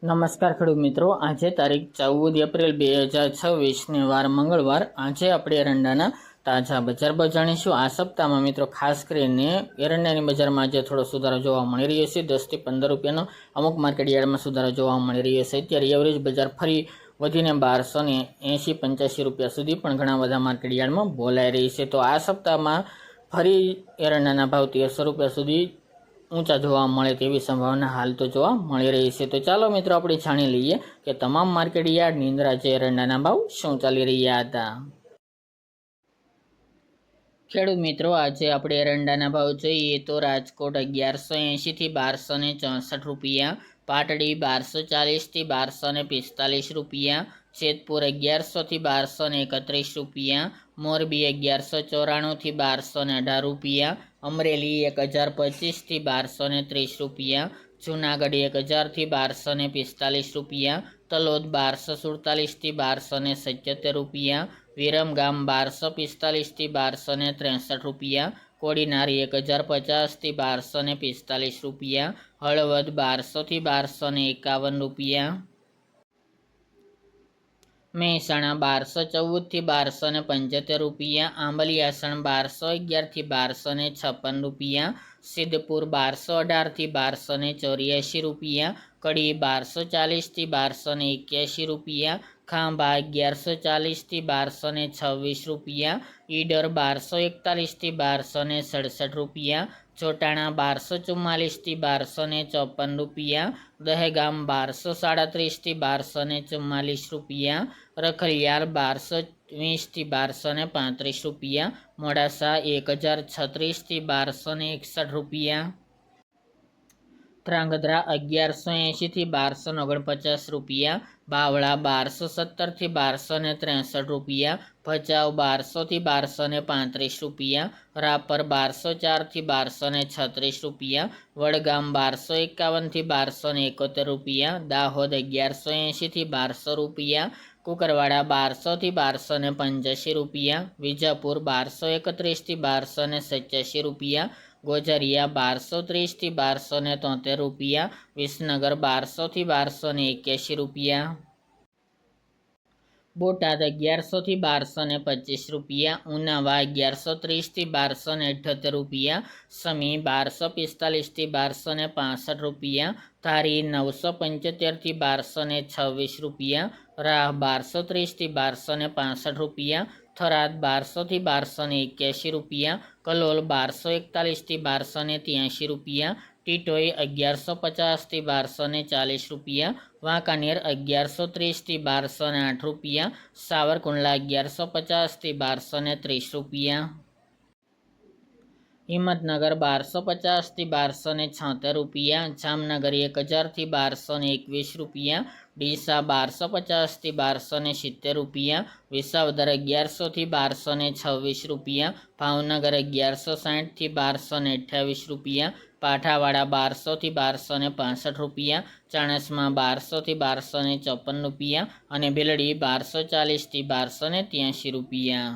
નમસ્કાર ખેડૂત મિત્રો, આજે તારીખ 14 એપ્રિલ 2026 વાર મંગળવાર. આજે આપણે એરંડાના તાજા બજાર ભાવ જાણીશું. આ સપ્તાહમાં મિત્રો ખાસ કરીને એરંડાની બજારમાં આજે થોડો સુધારો જોવા મળી રહ્યો છે. 10 થી 15 રૂપિયાનો અમુક માર્કેટ યાર્ડમાં સુધારો જોવા મળી રહ્યો છે. અત્યારે એવરેજ બજાર ફરી વધીને 1280-85 રૂપિયા સુધી પણ ઘણા બધા માર્કેટ યાર્ડમાં બોલાઈ રહી છે. તો આ સપ્તાહમાં ફરી એરંડાના ભાવ 1300 રૂપિયા સુધી ઊંચા જોવા મળે તેવી સંભાવના હાલ તો જોવા મળી રહી છે. તો ચાલો મિત્રો આપણે જાણી લઈએ કે તમામ માર્કેટ યાર્ડની અંદર આજે એરંડાના ભાવ શું ચાલી રહ્યા હતા. ખેડૂત મિત્રો, આજે આપણે એરંડાના ભાવ જોઈએ તો રાજકોટ 1180 થી 1264 રૂપિયા, પાટડી 1240 થી 1245 રૂપિયા, જેતપુર 1100 થી 1231 રૂપિયા, મોરબી 1194 થી 1218 રૂપિયા, અમરેલી 1025 થી 1230 રૂપિયા, જૂનાગઢ 1000 થી 1245 રૂપિયા, તલોદ 1247 થી 1277 રૂપિયા, વિરમગામ 1245 થી 1263 રૂપિયા, કોડીનારી 1050 થી 1245 રૂપિયા, હળવદ 1200 થી 1251 રૂપિયા, મહેસાણા 1214 થી 1275 રૂપિયા, આંબલિયાસણ 1211 થી 1256 રૂપિયા, સિદ્ધપુર 1218 થી 1284 રૂપિયા, કડી 1240 થી 1281 રૂપિયા, ખાંભા 1140 થી 1226 રૂપિયા, ઈડર 1241 થી 1267 રૂપિયા, ચોટાણા 1244 થી 1254 રૂપિયા, દહેગામ 1237 થી 1244 રૂપિયા, રખલિયાર 1220 થી 1235 રૂપિયા, મોડાસા 1036 થી 1261 રૂપિયા, ધ્રાંગધ્રા 1180 થી 1249 રૂપિયા, બાવળા 1217 થી 1263 રૂપિયા, ભચાઉ 1200 થી 1235 રૂપિયા, રાપર 1204 થી 1236 રૂપિયા, વડગામ 1251 થી 1271 રૂપિયા, દાહોદ 1180 થી 1200 રૂપિયા, કુકરવાડા 1200 થી 1285 રૂપિયા, વિજાપુર 1231 થી 1287 રૂપિયા, ગોઝરિયા 1230 થી 1273 રૂપિયા, વિસનગર 1200 થી 1281 રૂપિયા, બોટાદ 1100 થી 1225 રૂપિયા, ઉનાવા 1130 થી 1278 રૂપિયા, સમી 1245 થી 1265 રૂપિયા, ધારી 975 થી 1226 રૂપિયા, રાહ 1230 થી 1265 રૂપિયા, થરાદ 1200 થી 1281 રૂપિયા, કલોલ 1241 થી 1283 રૂપિયા, ટીટોઈ 1150 થી 1240 રૂપિયા, વાંકાનેર 1130 થી 1208 રૂપિયા, સાવરકુંડલા 1150 થી 1230 રૂપિયા, હિંમતનગર 1250 થી 1276 રૂપિયા, જામનગર 1000 થી 1221 રૂપિયા, ડીસા 1250 થી 1270 રૂપિયા, વિસાવદર 1100 થી 1226 રૂપિયા, ભાવનગર 1160 થી 1228 રૂપિયા, પાઠાવાડા 1200 થી 1265 રૂપિયા, ચાણસ્મા 1200 થી 1254 રૂપિયા અને ભીલડી 1240 થી 1283 રૂપિયા.